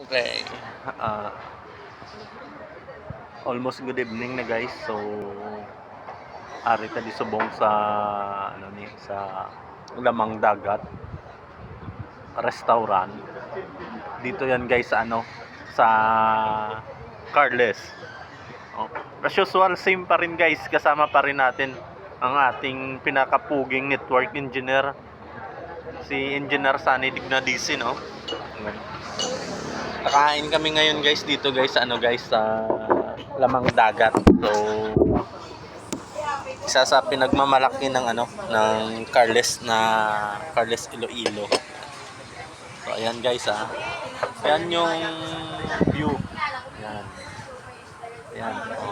Okay. Uh, Almost good evening na guys. So, ari ta di subong sa sa Lamang Dagat restaurant. Dito yan guys sa sa Carles. Oh. As usual, same pa rin guys. Kasama pa rin natin ang ating pinakapuging network engineer, si Engineer Sunny Dignadisi, no? Nakain kami ngayon guys dito guys sa sa Lamang Dagat. So, isa sa pinagmamalaki ng ng Carles Iloilo. So ayan guys Ayan yung view. Ayan. Ayan. So,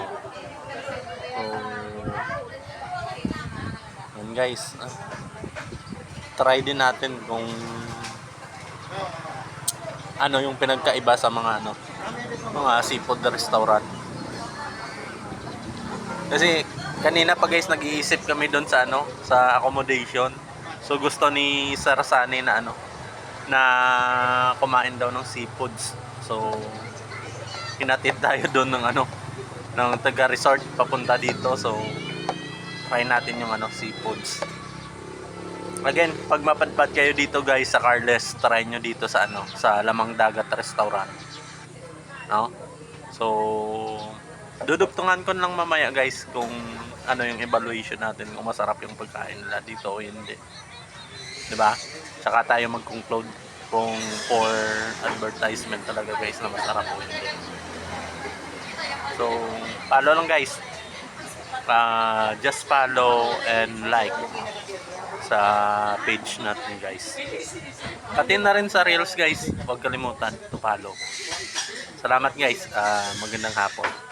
ayan guys. Try din natin kung ano yung pinagkaiba sa mga mga seafood restaurant. Kasi kanina pa guys nag-iisip kami doon sa sa accommodation. So gusto ni Sir Sunny na na kumain daw ng seafoods. So hinatid tayo doon ng ng taga resort papunta dito. So try natin yung seafoods. Again, pag mapadpad kayo dito guys sa Carles, try nyo dito sa sa Lamang Dagat restaurant. No? So dudugtungan ko lang mamaya guys kung ano yung evaluation natin, kung masarap yung pagkain nila dito o hindi. 'Di ba? Tsaka tayo mag-conclude kung for advertisement talaga guys na masarap o hindi. So, follow lang guys. Just follow and like sa page natin guys. Pati na rin sa Reels guys. Huwag kalimutan to follow. Salamat guys. Magandang hapon.